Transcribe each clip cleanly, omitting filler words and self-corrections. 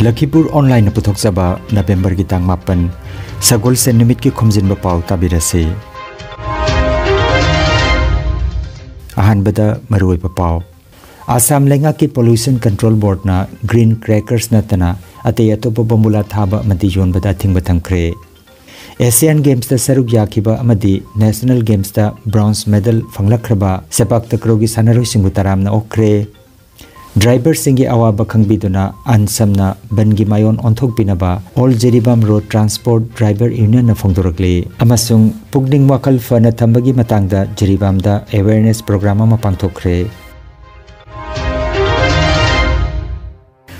Lakhipur online puthokchaba November ki tang 8 Sagol se nimit ki Khomjinba Pao tabirase. Ahanbada maroi pao. Assam lenga ki Pollution Control Board na green crackers na tana ate atopa bombula thaba amadi yonbada thingba thamkre. Asian Games ta saruk yakiba amadi National Games ta bronze medal fanglakhraba sepak takraw gi sanaroi singbu taramna okre. Driver singi awaba khangbiduna ansamna bangi mayon onthok binaba All Jeribam Road Transport Driver Union na phongdorakle amasung pugning wakal fana thambagi matangda Jeribam da awareness program ama pangthokre.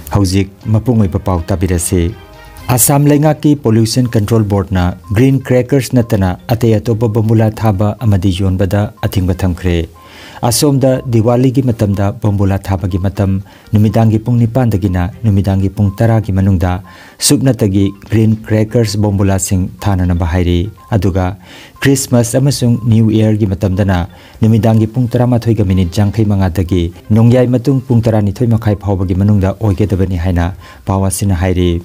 Haujik mapungoi papau tabirase. Assam lenga ki Pollution Control Board na green crackers natana ate atopa bombula thaba amadi yonbada athingba thamkre. Asomda Diwali gi matamda bombula thaba gi matam numidangi pung 9 dagina numidangi pung 10 gi manungda subnatagi green crackers bombula sing thanana bahairi aduga Christmas amasung New Year gi matamdana numidangi pung 13 ga minute jangkhai manga dagi nongyai matung pung 12 makhai phawba gi manungda oigedabani haina pawasina hairi.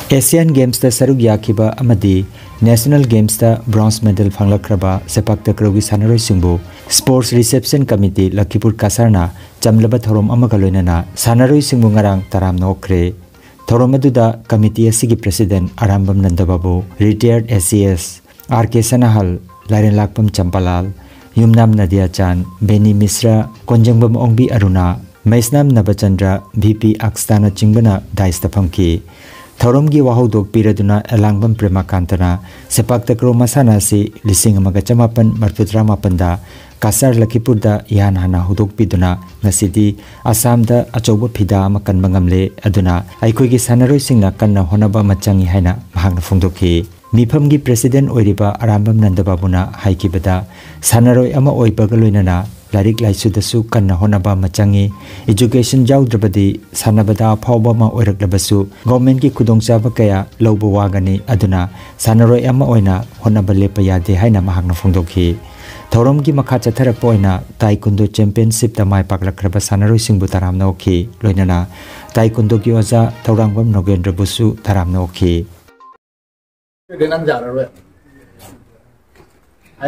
Asian Games ta saruk yakiba amadi National Games ta bronze medal phanglakraba sepak takraw gi sanaroi singbu Sports Reception Committee Lakhipur kasarna chamlaba thorom amaga loinana sanaroi singbu ngarang taram nokre. Thorom aduda committee asigi president Arambam Nandababu, retired SCS RK Sanahal, Laren Lakpam Champalal, Yumnam Nadia Chan, Beni Misra, Konjangbam Ongbi Aruna, Maisnam Nabachandra, VP Akstana Chingbana daista phamki. Thoromgi wahodok piraduna elangbam premakantana sepak takraw masana si lising amaga chamapan marputra mapanda kasar Lakhipur da yan hana hudok piduna ngasidi Assam da achoba phida ama kanba ngamle aduna aikoi gi sanaroi singna kanna honaba machangi haina mahakna phongdokhi. Mifamgi president oiriba Arambam Nandababuna haikibada sanaroi ama oibaga loinana Larik Laisu dasu kanna honaba machangi education jawdrabadi sanabada phawba ma oiraklabasu government ki khudongchaba kaya lawba wagani aduna sanaroi ama oina honaba lepa yade haina mahakna phongdokhi. Thorom ki makha chatharakpa oina taekwondo championship ta mai paklakraba sanaroi singbu taramna okhi loinana taekwondo ki oja Thaurangbam Nogendra busu taramna okhi. I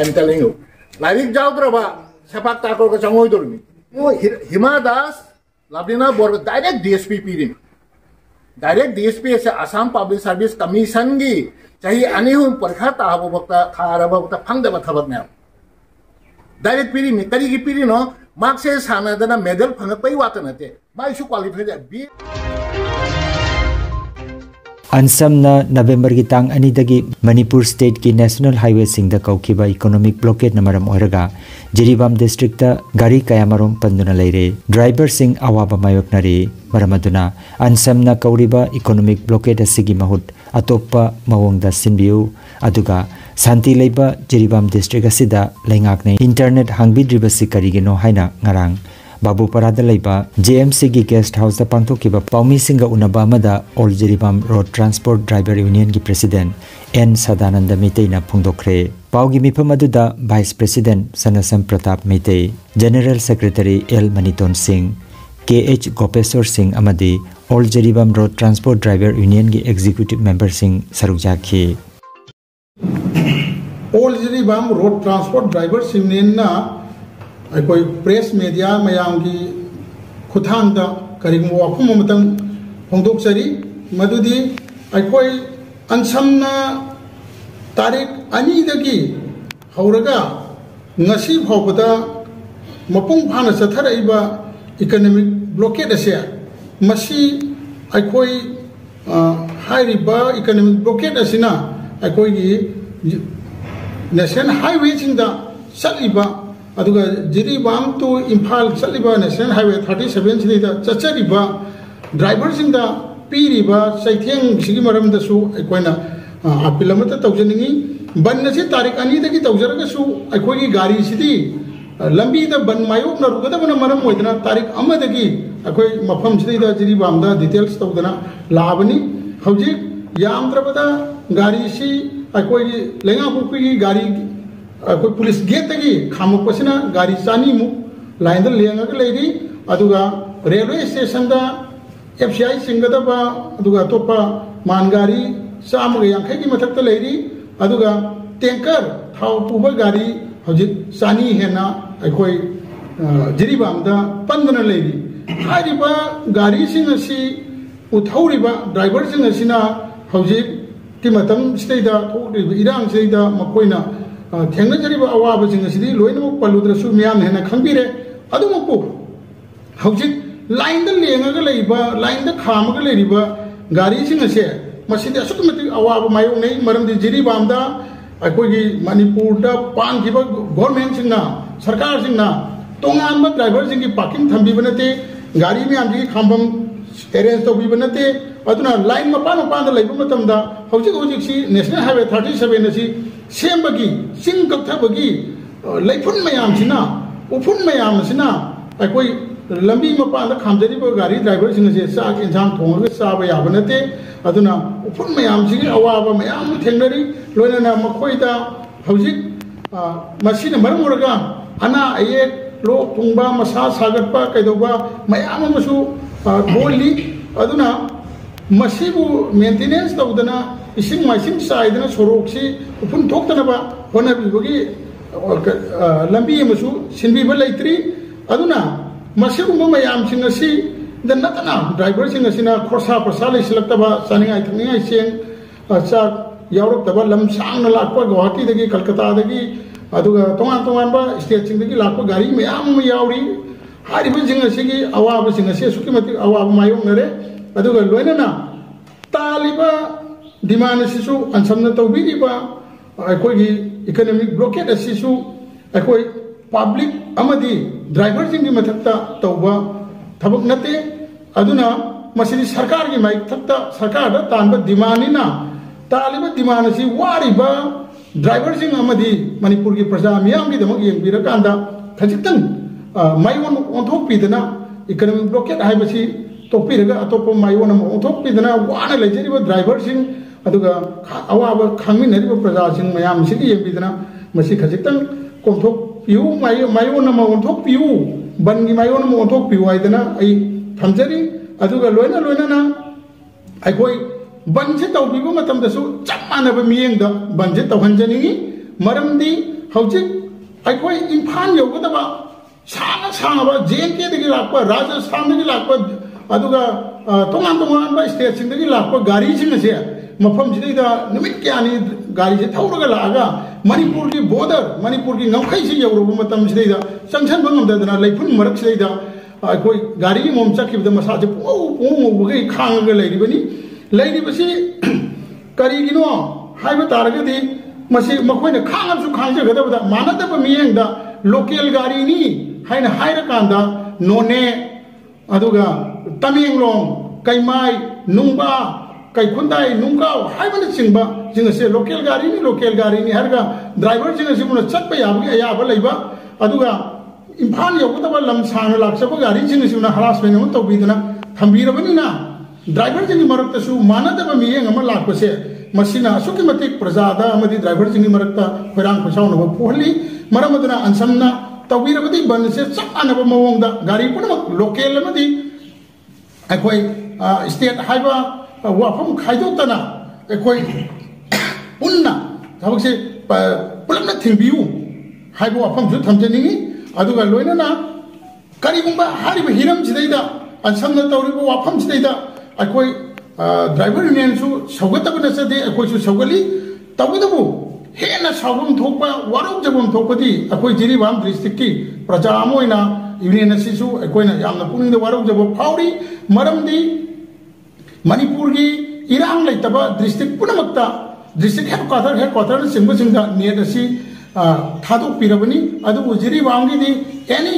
am telling you, Larik Jawdraba sepak takraw ka changoy dormi. Hima Das Labdina Bor direct DSP pirin. Direct DSP sa Assam Public Service Commission gi chahi anihum parkha ta habo bakta kharaba bakta phangda bathabak na. Direct pirin ni kari gi pirin no mark se sana dana medal phangak pai wata nate. Mai su qualified be Ansamna November ki tang ani dagi Manipur state ki national highway singda kaukiba economic blockade na maram oiraga Jiribam district ta gari kayamarom panduna leire driver sing awaba mayok nari maramaduna ansamna kauriba economic blockade asigi mahut atoppa mawongda sinbiu aduga santi leiba Jiribam district asida lengakne internet hangbidriba sikarigino haina ngarang Babu Parada Leiba, JMC gi guest house da pangthokiba Paumi Singa Unaba Mada All Jeribam Road Transport Driver Union gi President N Sadananda Meitei na phungdokre. Paugi mifam aduda Vice President Sanasam Pratap Meitei, General Secretary L Maniton Singh, KH Gopeswar Singh amadi All Jeribam Road Transport Driver Union gi Executive Member Singh sarukjakhi. All Jeribam Road Transport Driver Union na कोई press media मयाम की खुथांग दा करिगम वाफम मतंग फोंदोक चरी मदुदी कोई अनसमना तारीख अनि दगी हौरगा ngasi phawbada mapung phana chatharaiba economic blockade ase masi aikoi hairiba economic blockade asina aikoi gi national highway singda saliba aduga Jiribam to Imphal Saliba National Highway 37 sinida chachariba driver singda piriba saitheng sigi maram da su aikoina apilamata tawjaningi banna se tarik ani dagi tawjaraga su aikoi gari sidi lambi da ban mayok na rugada bana maram moidana tarik amadagi akoi mafam sinida Jiribam da details tawdana labani hauji yamdrabada gari si lenga pukui gari कोई police gate तगी खामक पसिना गाड़ी चानी मु line लेंगा लेरी railway station FCI सिंगदबा अतोप मानगारी चामग यांखै की मथक लेरी tanker थाव पुब गाड़ी हजिक चानी हेना अखोई जिरीबाम पंदना लेरी गाड़ी उथौरीब ड्राइवर हजिक की मतम सिदैदा थोक्रिब इरांग सिदैदा मकोइना थेंगनजरिब अवाबसिंग लोइनमक पल्लुद्रसु मियाम हेना खंबिरे अदुमकु हजिक लाइन लाइन खामग गाड़ी अवाब मायोने मरमदी जिरीबाम अखोगी मणिपुर पांगिब गवर्नमेंट सरकार तोंगानब ड्राइवर की पार्किंग थम्बीब नते गाड़ी मैम की खामबम अरेंज तौबीब नते लाइन मपान मपान नेशनल हाईवे 37 सेमबगी चिंग कक्थबगी लेफुन मयामसिना उफुन मयामसिना अखोई लंबी मपान खामजरीब गाड़ी ड्राइवर चाक इंसान थोंग चाब याब नते उफुन मयाम अवाब मयाम थेंगनरी लोइनना मखोइदा हौजिक मसीना मरम ओरगा अना अयेक लोक थुंबा मसा सागटपा कैदौबा मयाम अमसु बोली अदुना मसीबु मेंटेनेंस तौदना इसिंग माइसिंग साइदना सोरोक्सी उफुन थोक्तनबा होनबिबगी लंबी अमसु सिनबिबा लैत्री अदुना मसीगुंबा मयामसिंग असि नतना ड्राइवर खरसा परसा लेसिलक्तबा चानिंगाई थंगाई चेंग चाक यावरक्तबा लम सांगना लाक्पा गुवाहाटी कलकत्ता तोंगान तोंगानबा स्टेट लाक्पा गाड़ी मयाम यावरी हारिबसिंग अवाबसिंग असुकी मतिक अवाब मायोंगनरे लोइनना तालिब डिमांड असिसु अनसमना तौबीरिबा अखोगी इकोनॉमिक ब्लॉकेट असिसु अखोई पब्लिक अमदी ड्राइवर की मथक्ता तौबा थबक नते मसीदी सरकार की माइथक्ता सरकार तानब डिमांडना तालिब डिमांड असी वारिब ड्राइवर मणिपुर की प्रजा मियाम की दमक येंबिरकांदा खजितंग माइवन ओंथोकपीदना इकोनॉमिक ब्लॉकेट हाइबसी तोपीरगा अतोप माइवन ओंथोकपीदना वाना लेजरिब ड्राइवर अवाब खांगमिनरिब प्रजा मयाम सिगी येंबिदना मसी खजितंग कोंथोक पियू मायोन ओंथोकपियू बन की मायोन ओंथोकपियू हाइदना आई थमजरी लोइना लोइना अखोई बन से तौबीब मतमदसु चप मानब मियेंग बन से तौहंजनिंगी मरमदी हौजिक अखोई इम्फाल यौगदबा साना सानबा JNK दगी लाक्पा राजस्थान दगी लाक्पा तोंगान तोंगान स्टेट सिंदगी लाक्पा गाड़ी सिंगसे मफम सिदैदा निमित क्यानी गाड़ी से थौरगा लागा मणिपुर की बॉर्डर मणिपुर की नौखै से यौरब मतम सिदैदा संगसन बंगमदना लेफुन मरक सिदैदा अखोई गाड़ी की मोम चखिबद मसाजे पोंगोबगै खांगगा लैरिबनी लैरिबसी करिगिनो हाइब तारगदी मसी मखोइना खांगसु खांजगदबदा मानदब मियेंगदा लोकल गाड़ी नी हाइना हाइरकांदा नोने अदुगा तमेंगलोंग कैमाई नुंबा कैखुंदाई नुंगाव हाइबन चिंबा जिंगसे लोकल गाड़ी नी हरगा ड्राइवर जिंगसे मुना चटपा याबगी अयाबा लैबा अदुगा इम्फाल यौगदबा लम सांग लाक्सबा गाड़ी जिंगसे मुना हरासमेंट अम तौबीदना थंबीरबनिना ड्राइवर जिंगी मरक्तसु मानदबा मियेंग अम लाक्पसे मसीना असुकी मतिक प्रजादा अमदी ड्राइवर जिंगी मरक्ता खैरांग खसाउनबा पोहली मरमदना अनसमना तौबीरबदी बन से चप मानबा मवोंगदा गाड़ी पुनमक लोकल अमदी अखोई स्टेट हाइबा वाफम खाइदोक्तना अखोई पुन्ना थबकसे पुलमना थिंबियू हाइबा वाफमसु थमजनिंगी अदुगा लोइनना करिगुंबा हारिब हिरम सिदैदा अनसमना तौरिबा वाफम सिदैदा अखोई ड्राइवर यूनियनसु सौगतबा नसदे अखोइसु सौगली तबदबु हेना सावम थोकपा वारोक जबम थोकपदी अखोई जिरीबाम डिस्ट्रिक्ट की प्रजा अमोइना यूनियन असिसु अखोइना यामना पुनिंग वारोक जब फाउरी मरमदी मणिपुर की इरांग लेतबा डिस्ट्रिक्ट पुनमक्ता डिस्ट्रिक्ट हेडक्वार्टर सिंगबसिंगदा नेट असि थादोक पिरबनी अदुबु जिरीबाम की एनी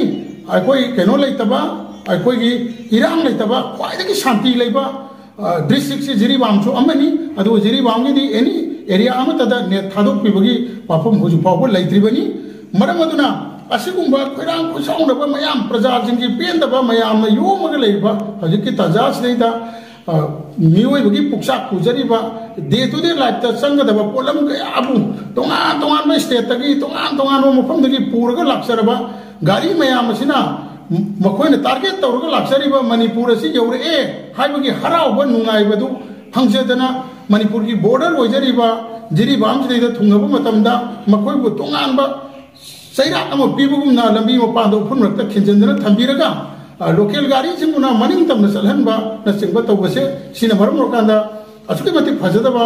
अखोई केनो लेतबा अखोई की इरांग लेतबा ख्वाइदगी शांति लेबा डिस्ट्रिक्ट से जिरीबामसु अमनी अदु जिरीबाम की एनी एरिया अमतदा नेट थादोक पिबगी वाफम हुजु फावबो लैत्रिबनी मरम अदुना असिगुंबा खैरांग खुसाउनबा मयाम प्रजा जिंगी पेंदबा मयाम योमग लेबा हजिकि तजास लेदा मियोई बगी पुक्सा पुजरीबा डे टू डे लाइफ ता संगदबा पोलम कयाबु तोंगान तोंगान में स्टेट तगी तोंगान तोंगान मफम तगी पूरगा लाक्सरबा गाड़ी मयाम असिना मखोयना टारगेट तौरगा लाक्सरीबा मणिपुर असि यौरे हाइबगी हराउबा नुंगाइबदु फंगसेदना मणिपुर की बॉर्डर ओइजरीबा जिरीबाम सिदा थुंगबा मतमदा मखोयबु तोंगानबा सैराक अमो पीबुगुमना लंबी मपादो फुनरक्ता खिंजनदना थंबीरगा लोकल गाड़ी सिंगुना मनिंग तमना सलहनबा नसिंगबा तौबसे सिना मरम रोकांदा असुके मति फजदबा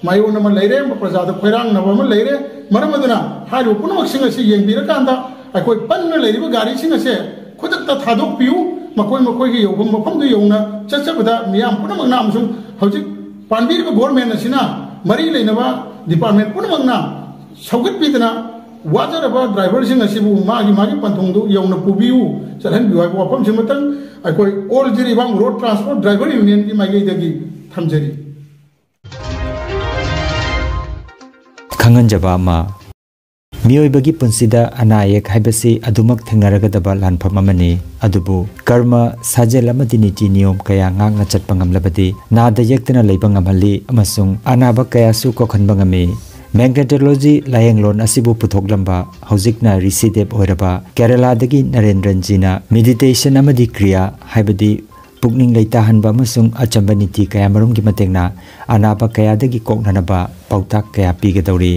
मायोन म लैरे प्रजादा खैरांग नबा म लैरे मरम अदुना हारि पुनमक सिंग असि येंबिरकांदा अखोय पन्न लैरिबा गाड़ी सिंग असे खुदक्ता थादोक पियु मखोय मखोय की योगम मफम दु योना चचबदा मियाम पुनमक नाम सुं हौजिक पानबीरबा गवर्नमेंट असिना मरी लैनबा डिपार्टमेंट पुनमक ना सौगत पिदना वाजरबा ड्राइवर सिंग असिबु मागी मागी पंथोंदु यौना पुबियु चलहन बिवाय वफम सिमतन अखोय all Jiribam road transport driver union की माइगैदगी थमजरी खंगनजबा मा मियोइबगी पुंसिदा अनायक हाइबसी अदुमक थेंगरगदबा लानफम अमनी अदुबु कर्म साजेल अमदि नीति नियम कया ngang चटपा ngamlabadi नादा यक्तना लैबा ngamhali अमसुंग अनाबा कयासु कोखनबा ngami मैग्नेटोलॉजी लायंगलोन असिबु पुथोकलंबा हौजिकना रिसीदेब ओइरबा केरला दगी नरेंद्रन जीना मेडिटेशन अमदि क्रिया हाइबदी पुकनिंग लैता हनबा अमसुंग अचंबा नीति कया मरुंगी मतेंगना अनाबा कयादगी कोकननबा पाउताक कया पीगदौरी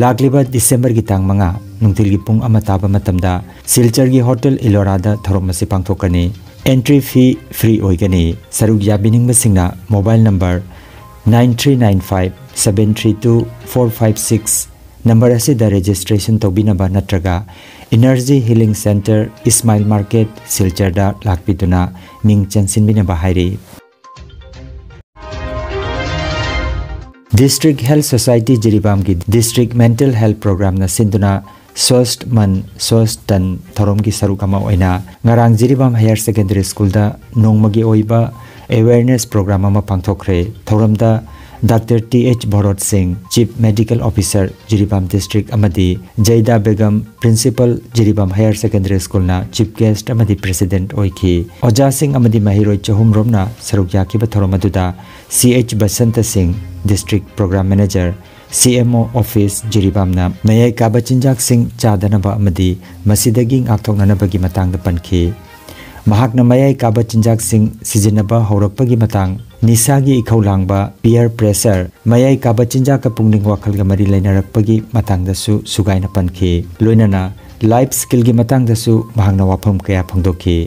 लाक्लिबा डिसेंबर की तांग मंगा नुंगतिल की पुंग अमा ताबा मतमदा सिलचर की होटल इलोरादा थरोमसे पांगथोकनी एंट्री फी फ्री ओइगनी सरुग याबिनिंग बसिंगना मोबाइल नंबर 9395732456 नंबर असिदा रजिस्ट्रेशन तौबिनबा नत्रगा energy healing centre Ismail market सिलचरदा लाक्पितुना मिंग चेंसिनबिनबा हाइरी डिस्ट्रिक्ट हेल्थ सोसाइटी जिरीबाम की डिस्ट्रिक्ट मेंटल हेल्थ प्रोग्राम न सिंधुना स्वस्थ मन स्वस्थ तन थरोम की सरुकमा ओइना ngarang Jiribam higher secondary school दा नोंगमगी ओइबा अवेयरनेस प्रोग्राम अमा पांगथोखरे थौरमदा doctor T H. Bharat Singh chief medical officer Jiribam district अमदी Jaida Begum principal Jiribam higher secondary school ना चीफ गेस्ट अमदी प्रेसिडेंट ओइखी ओजा सिंह अमदी महिरोय चहुम रोमना सरुक याखिबा थौरमदुदा C H. Basant Singh district programme manager CMO office जिरीबामना मयाई काबा चिंजाक सिंह चादनबा अमदी मसिदगी ngakthoknanabagi matangda panki mahakna mayai kaba Chinjak Singh सिजिनबा हौरकपगी matang निसागी इखौलांगबा peer pressure mayai kaba Chinjak का पुंगनिंग वाखलगा मरी लैनारकपगी matangdasu सुगाइना panki लोइनाना लाइफ स्किल की matangdasu mahakna wafam kaya phangdoki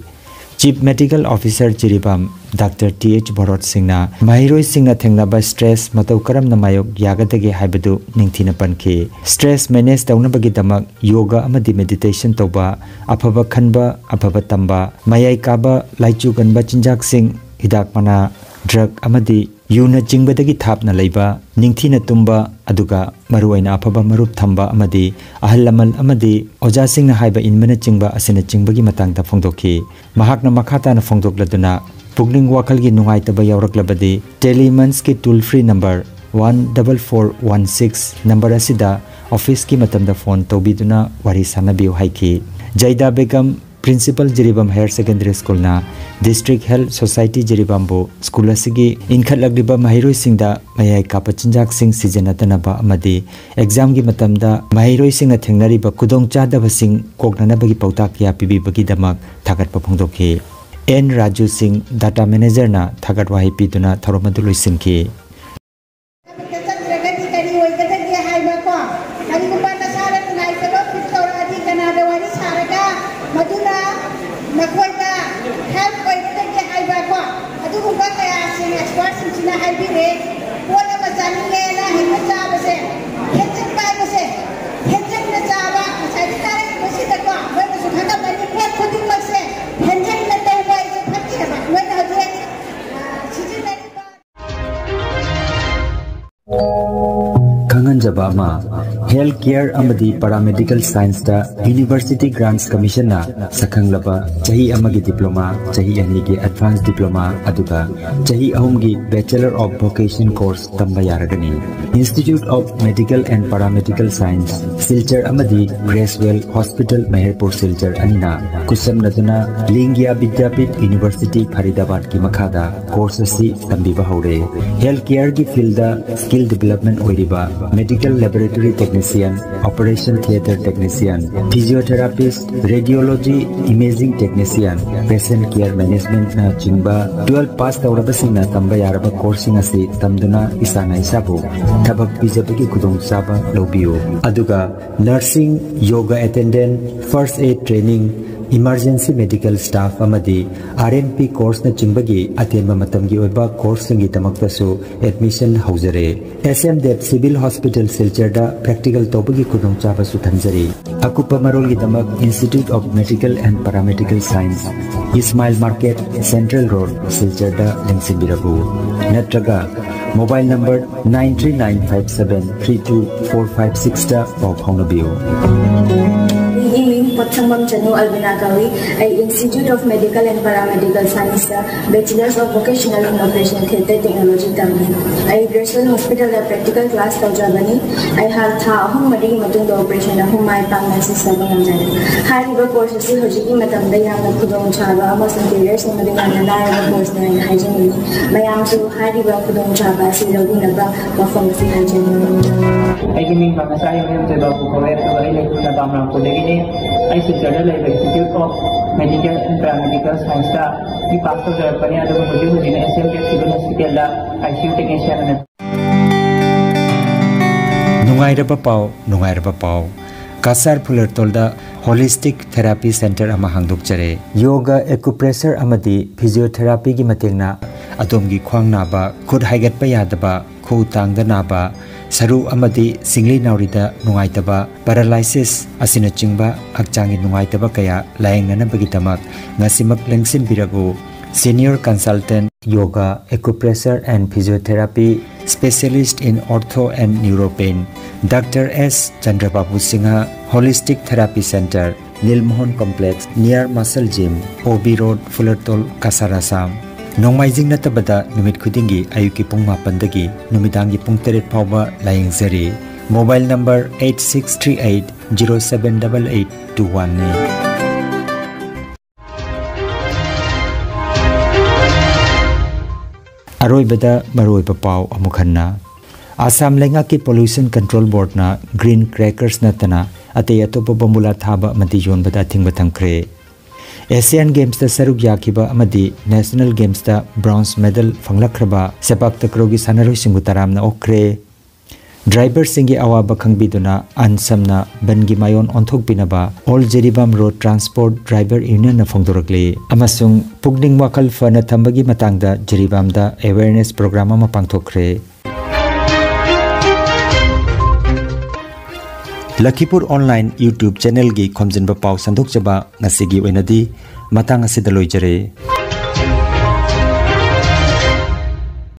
chief medical officer Jiribam doctor T H. Bharat सिंहना महिरोय सिंहना थेंगनाबा स्ट्रेस मतौ करम नमायोग यागदगे हाइबदु निंगथिना पनखी स्ट्रेस मैनेज तौनबगी दमक योगा अमदि मेडिटेशन तौबा अफबा खनबा अफबा तंबा मयाई काबा लाइचु गनबा चिंजाक सिंह हिदाक मना ड्रग अमदि यूना चिंगबदगी थापना लैबा निंगथिना तुंबा अदुगा मरुवाइना अफबा मरुप थंबा अमदि अहल लमल अमदि ओजा सिंहना हाइबा इनमना चिंगबा असिना चिंगबगी मतंगदा फोंदोखी महाकना मखाताना फोंदोकलदुना पुगनिंग वाखल की नुंगाइतबा यावरकलबदी टेलीमंस की टोल फ्री नंबर 14416 नंबर असिदा ऑफिस की मतमदा फोन तौबिदुना वारी सानबियो हाइकी Jaida Begum principal Jiribam higher secondary school ना डिस्ट्रिक्ट हेल्थ सोसाइटी जिरीबामबो स्कूल असिगी इनखलगलिबा महिरोय सिंहदा मयाई कापा चिंजाक सिंह सिजनतनबा अमदी एग्जाम की मतमदा महिरोय सिंहना थेंगनरिबा खुदोंग चादबा सिंह कोकननबगी पौताक या पिबिबगी दमक थागतपा फोंदोखी N Raju Singh data manager ना थागत वाही पीतुना थरोमदु लोइसिनकी खंगनजबा मा Health Care Amadi Paramedical Science da University Grants Commission na sakhang laba chahi amagi diploma, chahi anigi advanced diploma aduga chahi ahumgi Bachelor of Vocation course tamba yaragani. Institute of Medical and Paramedical Science Silchar Amadi Gracewell Hospital Manipur Silchar Anina Kusam Naduna Lingya Vidyapit University Faridabad ki makhada course si tambiba haure. Healthcare ki field da skill development oiriba medical laboratory technician, operation theater technician, physiotherapist, radiology imaging technician, patient care management na chingba 12 pass tawraba singna tamba yaraba course asi tamduna isana isabu tabak bijabagi kudong saba lobiyo aduga nursing, yoga attendant, first aid training, emergency medical staff amadi RNP course na chimbagi atenba matamgi oiba course singi tamaktasu admission haujare. SM Dev Civil Hospital Silchar da practical tobagi kudong chaba su thanjari. Akupa marol gi tamak Institute of Medical and Paramedical Science Ismail Market Central Road Silchar da lengsimbirabu natraga mobile number 93957324456 da pau phaunabiyo. Potsamam Chanu Albinagawi, Institute of Medical and Paramedical Science, Bachelors of Vocational in Operation Theatre Technology Tambi. Gracewell Hospital practical class Taujabani. I have Hum Madi Matunda operation of my Pangasi Sabangan. Hariba courses Hojiki Matanda Yama Kudong Chava, Amos Interiors and Madana course and hygiene. Mayamsu Hariba Kudong Chava, Silabunaba, Pharmacy hygiene. I give me from a side of the I Silchar da Institute of Medical and Paramedical Science da we pass the Japan and the SM Civil Hospital da ICU technician. Nungairaba Pao Kasar Pulertol da Holistic Therapy Center ama hangdokjare. Yoga acupressure amadi physiotherapy gi matengna adomgi khwang naba khud haigat pa yadaba khu tangda naba Saru amadi singli naurida nungaitaba paralysis asina chingba akchangi nungaitaba kaya laengnana bagitamak ngasimak lengsin biragu senior consultant yoga acupressure and physiotherapy specialist in ortho and neuropain Dr. S. Chandrababu Singha Holistic Therapy Center Nilmohon Complex near Muscle Gym OB Road Fullertol Kasarasam Nongmaijing natabada numit khudingi ayuki pung 8 dagi numidangi pung 3 phawba layengzari. Mobile number 8638078821 ni. Aroibada maroiba pau amukhanna. Assam lenga ki Pollution Control Board na green crackers natana ate atopa bambula thaba mati yonbada thingba thangkre. Asian Games da saruk yakiba amadi National Games da bronze medal fanglakraba sepak takraw gi sanaroi singu taramna okre driver singi awaba khangbiduna ansamna bangi mayon onthok binaba All Jeribam Road Transport Driver Union na phongdorakle amasung pugning wakal fana thambagi matangda Jeribam da awareness program ama pangthokre Lakhipuronline YouTube channel gi Khomjinba Pao sandok jaba ngasigi oinadi matang asidaloi jare